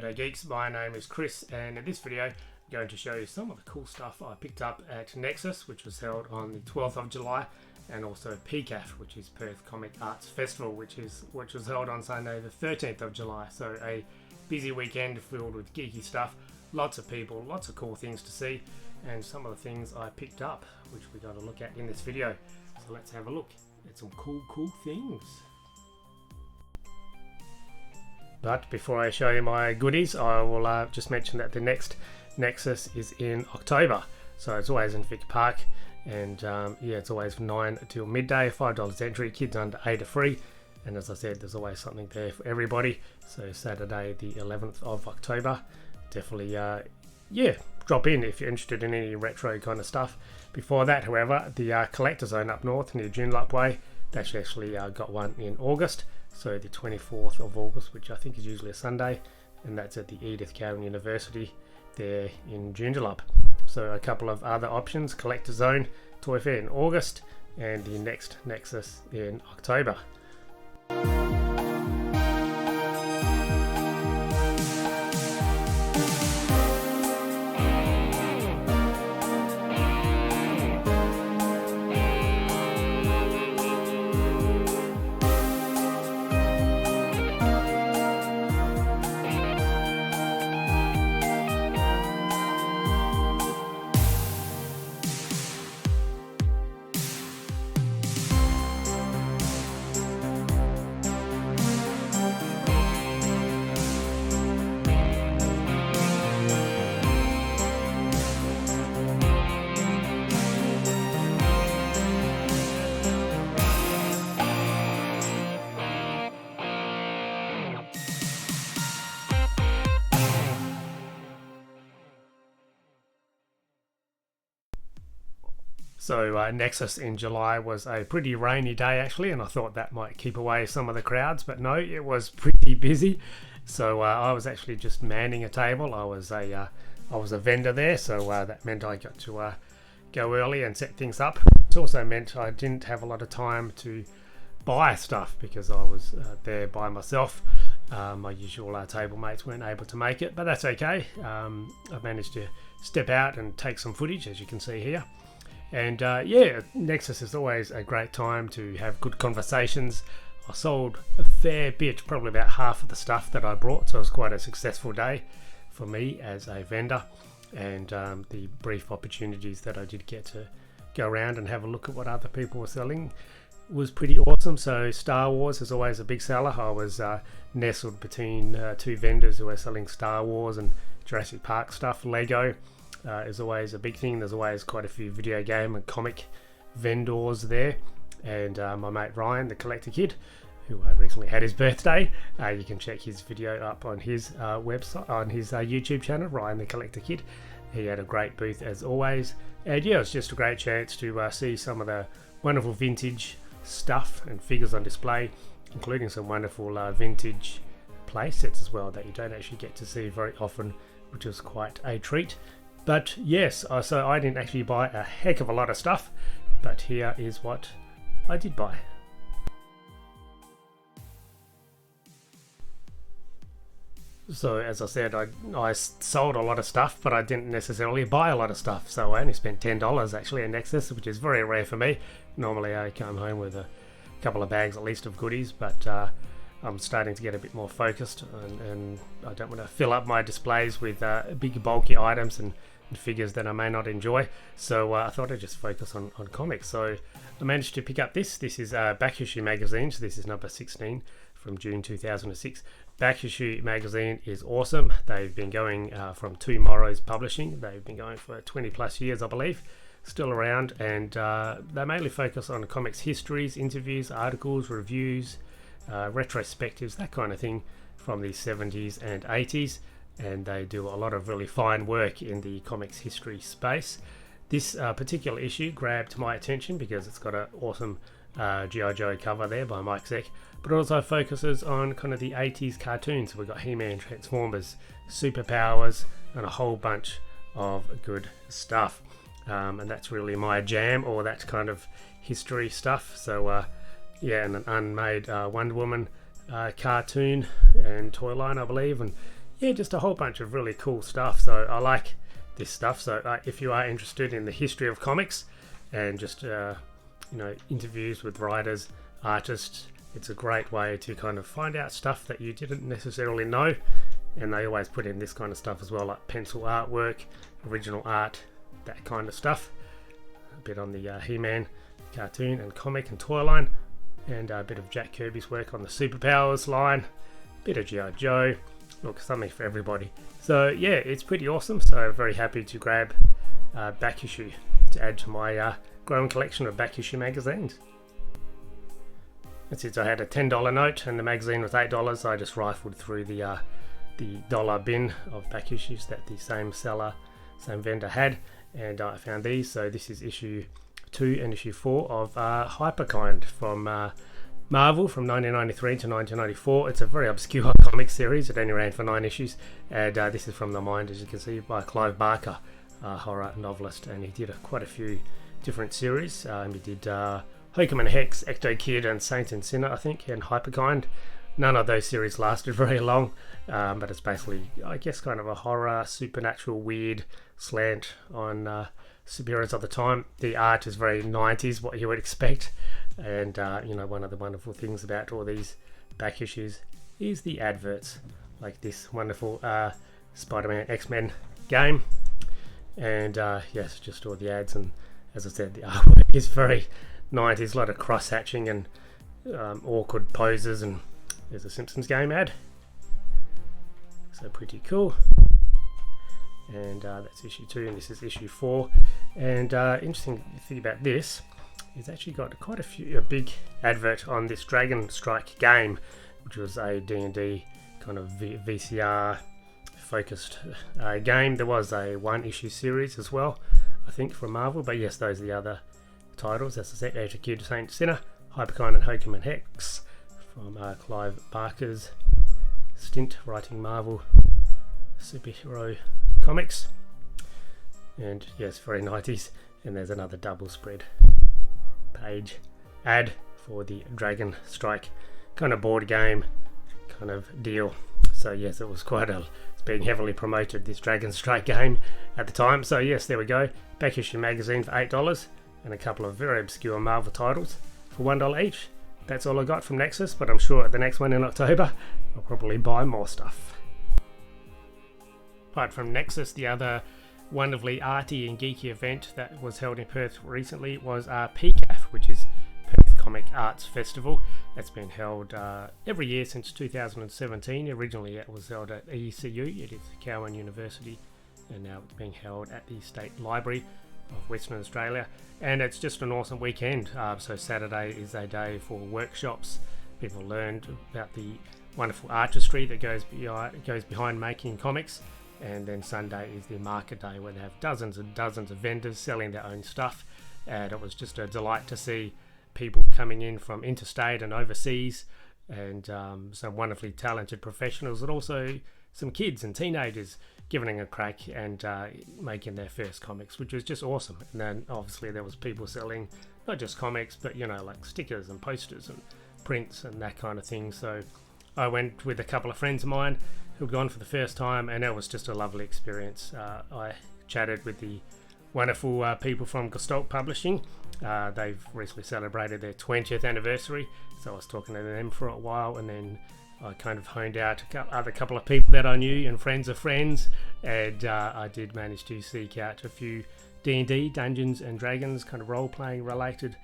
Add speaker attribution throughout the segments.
Speaker 1: G'day geeks, my name is Chris, and in this video I'm going to show you some of the cool stuff I picked up at Nexus, which was held on the 12th of July, and also PCAF, which is Perth Comic Arts Festival, which was held on Sunday the 13th of July. So a busy weekend filled with geeky stuff, lots of people, lots of cool things to see, and some of the things I picked up, which we're going to look at in this video. So let's have a look at some cool things. But before I show you my goodies, I will just mention that the next Nexus is in October. So it's always in Vic Park, and yeah, it's always from 9 till midday, $5 entry, kids under 8 are free. And as I said, there's always something there for everybody. So Saturday the 11th of October, definitely yeah, drop in if you're interested in any retro kind of stuff. Before that, however, the Collector Zone up north near Joondalup Way, they actually got one in August. So the 24th of August, which I think is usually a Sunday, and that's at the Edith Cowan University there in Joondalup. So a couple of other options: Collector Zone Toy Fair in August, and the next Nexus in October. So Nexus in July was a pretty rainy day actually, and I thought that might keep away some of the crowds, but no, it was pretty busy. So I was actually just manning a table. I was a vendor there, so that meant I got to go early and set things up. It also meant I didn't have a lot of time to buy stuff because I was there by myself. My usual table mates weren't able to make it, but that's okay. I managed to step out and take some footage, as you can see here. And yeah, Nexus is always a great time to have good conversations. I sold a fair bit, probably about half of the stuff that I brought, so it was quite a successful day for me as a vendor. And the brief opportunities that I did get to go around and have a look at what other people were selling was pretty awesome. So Star Wars is always a big seller. I was nestled between two vendors who were selling Star Wars and Jurassic Park stuff. Lego is always a big thing. There's always quite a few video game and comic vendors there. And my mate Ryan, the Collector Kid, who recently had his birthday, you can check his video up on his website, on his YouTube channel, Ryan the Collector Kid. He had a great booth as always, and yeah, it's just a great chance to see some of the wonderful vintage stuff and figures on display, including some wonderful vintage play sets as well that you don't actually get to see very often, which is quite a treat. But yes, so I didn't actually buy a heck of a lot of stuff, but here is what I did buy. So as I said, I sold a lot of stuff, but I didn't necessarily buy a lot of stuff. So I only spent $10 actually at Nexus, which is very rare for me. Normally I come home with a couple of bags at least of goodies, but I'm starting to get a bit more focused, and I don't want to fill up my displays with big bulky items and figures that I may not enjoy. So I thought I'd just focus on comics. So I managed to pick up this. This is Back Issue magazine. So this is number 16 from June 2006. Back Issue magazine is awesome. They've been going from Two Morrows Publishing. They've been going for 20 plus years, I believe. Still around, and they mainly focus on comics histories, interviews, articles, reviews, retrospectives, that kind of thing from the 70s and 80s. And they do a lot of really fine work in the comics history space. This particular issue grabbed my attention because it's got an awesome G.I. Joe cover there by Mike Zeck, but it also focuses on kind of the 80s cartoons. So we've got He-Man, Transformers, Superpowers, and a whole bunch of good stuff. And that's really my jam, or that kind of history stuff. So yeah, and an unmade Wonder Woman cartoon and toy line, I believe, and yeah, just a whole bunch of really cool stuff. So I like this stuff. So if you are interested in the history of comics and just interviews with writers, artists, it's a great way to kind of find out stuff that you didn't necessarily know. And they always put in this kind of stuff as well, like pencil artwork, original art, that kind of stuff. A bit on the He-Man cartoon and comic and toy line, and a bit of Jack Kirby's work on the Superpowers line, a bit of G.I. Joe. Look, something for everybody. So yeah, it's pretty awesome. So very happy to grab back issue to add to my growing collection of back issue magazines. That's it. So I had a $10 note and the magazine was $8. I just rifled through the dollar bin of back issues that the same vendor had, and I found these. So this is issue 2 and issue 4 of Hyperkind from Marvel from 1993 to 1994. It's a very obscure comic series. It only ran for 9 issues, and this is from the mind, as you can see, by Clive Barker, a horror novelist, and he did quite a few different series. He did Hokum and Hex, Ecto Kid, and Saint and Sinner, I think, and Hyperkind. None of those series lasted very long, but it's basically, I guess, kind of a horror, supernatural, weird slant on superheroes of the time. The art is very 90s, what you would expect, and one of the wonderful things about all these back issues is the adverts, like this wonderful Spider-Man X-Men game, and yes, just all the ads. And as I said, the artwork is very 90s, a lot of cross-hatching and awkward poses, and there's a Simpsons game ad, so pretty cool. And that's issue 2, and this is issue 4. And interesting thing about this is actually got quite a big advert on this Dragon Strike game, which was a D&D kind of VCR focused game. There was a 1-issue series as well, I think, from Marvel, but yes, those are the other titles. As I said, Ecto Kid, Saint Sinner, Hyperkind, and Hokum and Hex from Clive Barker's stint writing Marvel superhero comics. And yes, very 90s. And there's another double spread page ad for the Dragon Strike kind of board game kind of deal. So yes, it was it's being heavily promoted, this Dragon Strike game at the time. So yes, there we go, back issue magazine for $8, and a couple of very obscure Marvel titles for $1 each. That's all I got from Nexus, but I'm sure at the next one in October I'll probably buy more stuff. Right, from Nexus, the other wonderfully arty and geeky event that was held in Perth recently was PCAF, which is Perth Comic Arts Festival. That's been held every year since 2017. Originally it was held at ECU, it is Cowan University, and now it's being held at the State Library of Western Australia, and it's just an awesome weekend. So Saturday is a day for workshops. People learned about the wonderful artistry that goes behind making comics, and then Sunday is the market day where they have dozens and dozens of vendors selling their own stuff, and it was just a delight to see people coming in from interstate and overseas, and some wonderfully talented professionals, and also some kids and teenagers giving it a crack and making their first comics, which was just awesome. And then obviously there was people selling not just comics, but like stickers and posters and prints and that kind of thing. So I went with a couple of friends of mine who'd gone for the first time, and it was just a lovely experience. I chatted with the wonderful people from Gestalt Publishing. They've recently celebrated their 20th anniversary, so I was talking to them for a while, and then I kind of honed out a couple of people that I knew and friends of friends, and I did manage to seek out a few D&D, Dungeons and Dragons, kind of role-playing related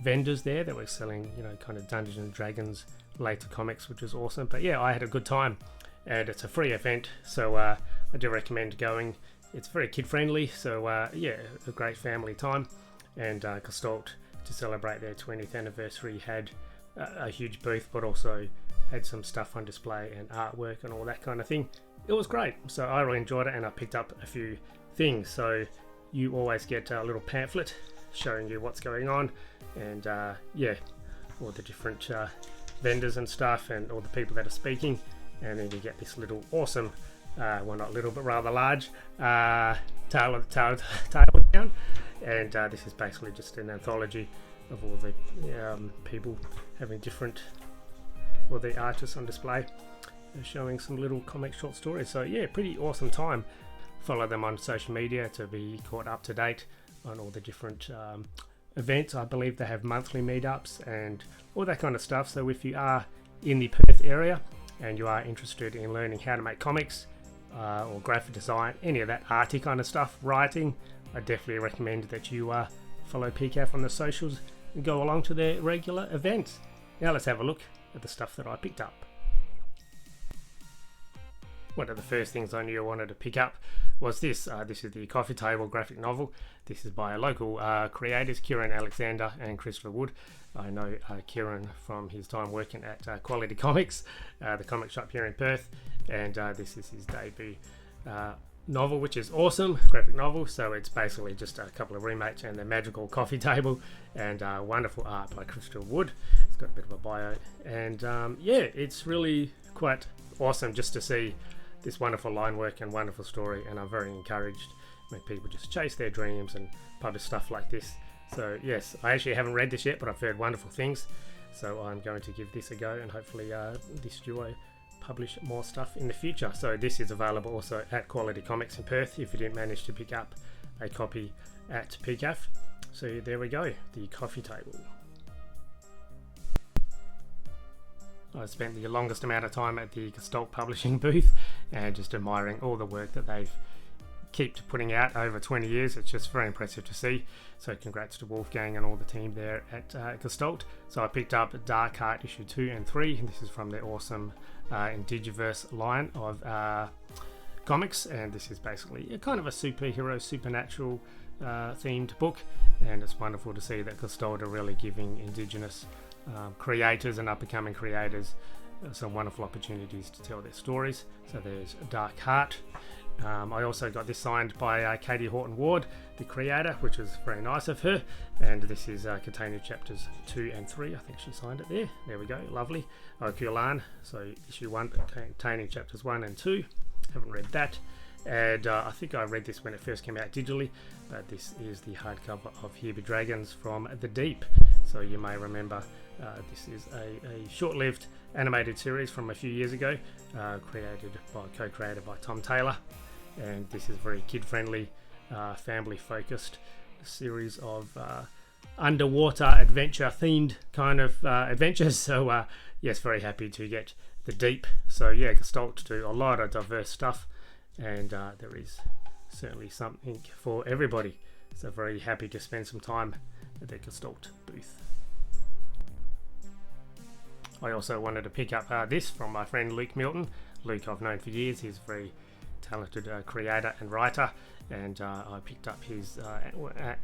Speaker 1: vendors there that were selling, kind of Dungeons and Dragons related comics, which was awesome. But yeah, I had a good time, and it's a free event, so I do recommend going. It's very kid-friendly, so yeah, a great family time. And Gestalt, to celebrate their 20th anniversary, had a huge booth, but also had some stuff on display and artwork and all that kind of thing. It was great, so I really enjoyed it, and I picked up a few things. So you always get a little pamphlet showing you what's going on, and yeah, all the different vendors and stuff, and all the people that are speaking, and then you get this little awesome, well, not little but rather large tale down, and this is basically just an anthology of all the people having different, or the artists on display, showing some little comic short stories. So yeah, pretty awesome time. Follow them on social media to be caught up to date on all the different events. I believe they have monthly meetups and all that kind of stuff. So if you are in the Perth area and you are interested in learning how to make comics or graphic design, any of that arty kind of stuff, writing, I definitely recommend that you follow PCAF on the socials and go along to their regular events. Now let's have a look at the stuff that I picked up. One of the first things I knew I wanted to pick up was this. This is the Coffee Table graphic novel. This is by local creators, Kieran Alexander and Christopher Wood. I know Kieran from his time working at Quality Comics, the comic shop here in Perth, and this is his debut novel, which is awesome, graphic novel. So it's basically just a couple of remakes and the magical coffee table, and wonderful art by Christopher Wood. It's got a bit of a bio, and yeah, it's really quite awesome just to see this wonderful line work and wonderful story, and I'm very encouraged when people just chase their dreams and publish stuff like this. So yes, I actually haven't read this yet, but I've heard wonderful things, so I'm going to give this a go, and hopefully this duo publish more stuff in the future. So this is available also at Quality Comics in Perth if you didn't manage to pick up a copy at PCAF. So there we go, the Coffee Table. I spent the longest amount of time at the Gestalt Publishing booth and just admiring all the work that they've kept putting out over 20 years. It's just very impressive to see. So congrats to Wolfgang and all the team there at Gestalt. So I picked up Dark Heart issue 2 and 3, and this is from their awesome Indigiverse line of comics, and this is basically a kind of a superhero, supernatural themed book, and it's wonderful to see that Gestalt are really giving Indigenous creators and up-and-coming creators some wonderful opportunities to tell their stories. So there's Dark Heart. I also got this signed by Katie Horton-Ward, the creator, which was very nice of her, and this is containing chapters 2 and 3. I think she signed it there. There we go, lovely. Okulan, so issue 1 containing chapters 1 and 2. Haven't read that, and I think I read this when it first came out digitally, but this is the hardcover of Here Be Dragons from the Deep. So you may remember this is a short-lived animated series from a few years ago, co-created by Tom Taylor, and this is very kid-friendly, family-focused series of underwater adventure-themed kind of adventures. So yes, very happy to get the Deep. So yeah, Gestalt do a lot of diverse stuff, and there is certainly something for everybody. So very happy to spend some time at the Gestalt booth. I also wanted to pick up this from my friend Luke Milton. Luke I've known for years. He's a very talented creator and writer, and I picked up his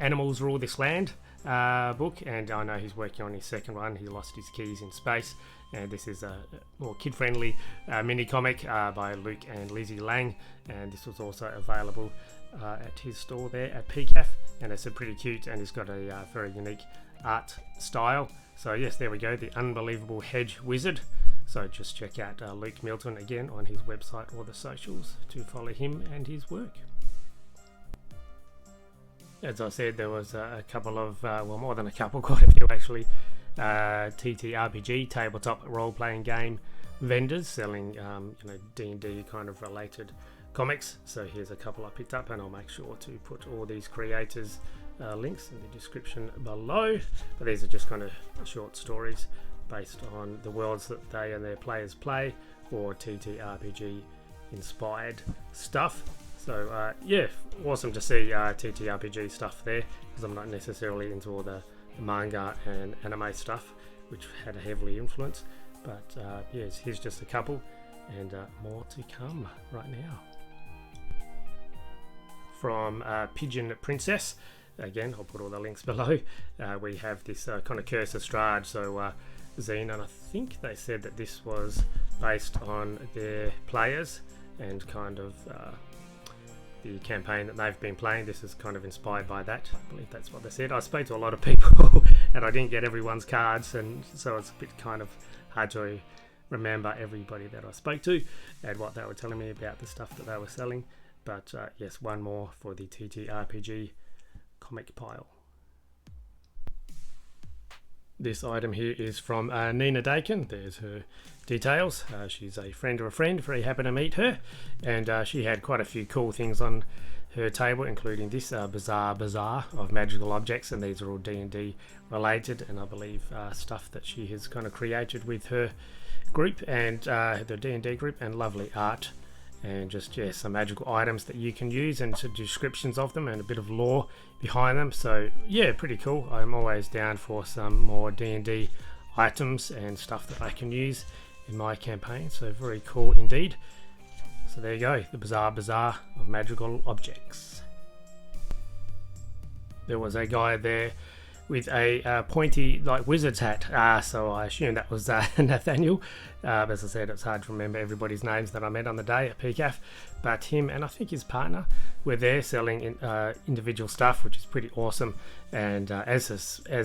Speaker 1: Animals Rule This Land book, and I know he's working on his second one. He lost his keys in space, and this is a more kid-friendly mini comic by Luke and Lizzie Lang, and this was also available at his store there at PCAF, and it's a pretty cute, and it's got a very unique art style. So yes, there we go, the Unbelievable Hedge Wizard. So just check out Luke Milton again on his website or the socials to follow him and his work. As I said, there was a couple of, well, more than a couple, quite a few actually, TTRPG, tabletop role-playing game vendors selling, D&D kind of related comics. So here's a couple I picked up, and I'll make sure to put all these creators' links in the description below. But these are just kind of short stories based on the worlds that they and their players play, or TTRPG inspired stuff. So yeah, awesome to see TTRPG stuff there, because I'm not necessarily into all the manga and anime stuff, which had a heavily influence. But yes, here's just a couple, and more to come right now. From Pigeon Princess, again, I'll put all the links below. We have this kind of Curse of Strahd, so zine, and I think they said that this was based on their players and kind of the campaign that they've been playing. This is kind of inspired by that. I believe that's what they said. I spoke to a lot of people and I didn't get everyone's cards, and so it's a bit kind of hard to remember everybody that I spoke to and what they were telling me about the stuff that they were selling. But yes, one more for the TTRPG comic pile. This item here is from Nina Dakin. There's her details. She's a friend of a friend, very happy to meet her, and she had quite a few cool things on her table, including this bizarre bazaar of magical objects, and these are all D&D related, and I believe stuff that she has kind of created with her group and the D&D group, and lovely art, and just some magical items that you can use, and some descriptions of them and a bit of lore behind them. So yeah, pretty cool. I'm always down for some more D&D items and stuff that I can use in my campaign, so very cool indeed. So there you go, the bizarre bazaar of magical objects. There was a guy there with a pointy like wizard's hat, so I assume that was Nathaniel. As I said, it's hard to remember everybody's names that I met on the day at PCAF, but him and I think his partner were there selling individual stuff, which is pretty awesome. And as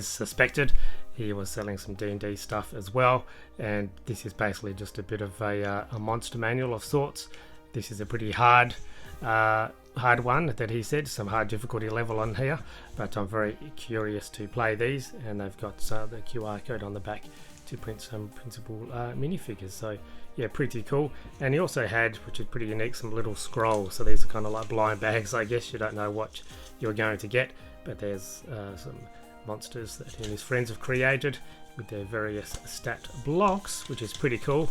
Speaker 1: suspected, he was selling some D&D stuff as well, and this is basically just a bit of a monster manual of sorts. This is a pretty hard one that he said, some hard difficulty level on here, but I'm very curious to play these, and they've got the QR code on the back to print some printable minifigures. So yeah, pretty cool. And he also had, which is pretty unique, some little scrolls. So these are kind of like blind bags, I guess. You don't know what you're going to get, but there's some monsters that he and his friends have created with their various stat blocks, which is pretty cool.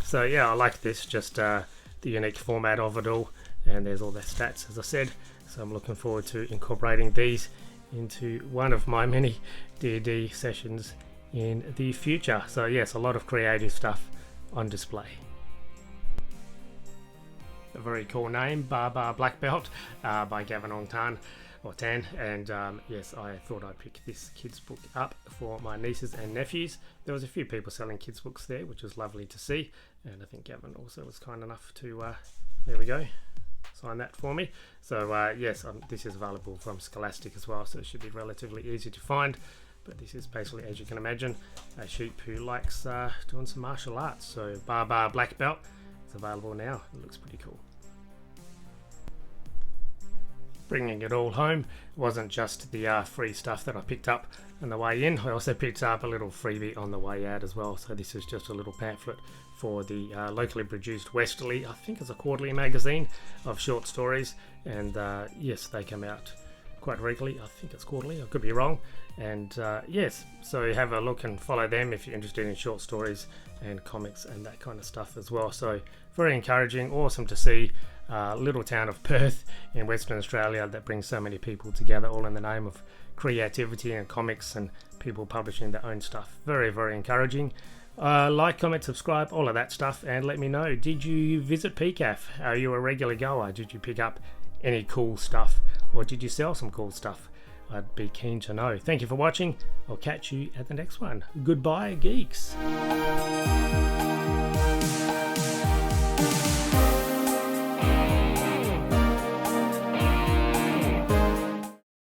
Speaker 1: So yeah, I like this, just the unique format of it all, and there's all their stats, as I said. So I'm looking forward to incorporating these into one of my many D&D sessions in the future. So yes, a lot of creative stuff on display. A very cool name, Bar Black Belt, by Gavin Ong Tan, or Tan, and yes, I thought I'd pick this kids book up for my nieces and nephews. There was a few people selling kids books there, which was lovely to see, and I think Gavin also was kind enough to there we go, sign that for me. So yes, this is available from Scholastic as well, so it should be relatively easy to find. But this is basically, as you can imagine, a sheep who likes doing some martial arts. So Bar Black Belt is available now. It looks pretty cool. Bringing it all home, it wasn't just the free stuff that I picked up on the way in. I also picked up a little freebie on the way out as well. So this is just a little pamphlet for the locally produced Westerly, I think it's a quarterly magazine of short stories, and yes, they come out quite regularly. I think it's quarterly, I could be wrong. And yes, so have a look and follow them if you're interested in short stories and comics and that kind of stuff as well. So very encouraging, awesome to see. Little town of Perth in Western Australia that brings so many people together, all in the name of creativity and comics and people publishing their own stuff. Very, very encouraging. Like, comment, subscribe, all of that stuff, and let me know, did you visit PCAF? Are you a regular goer? Did you pick up any cool stuff, or did you sell some cool stuff? I'd be keen to know. Thank you for watching. I'll catch you at the next one. Goodbye, geeks.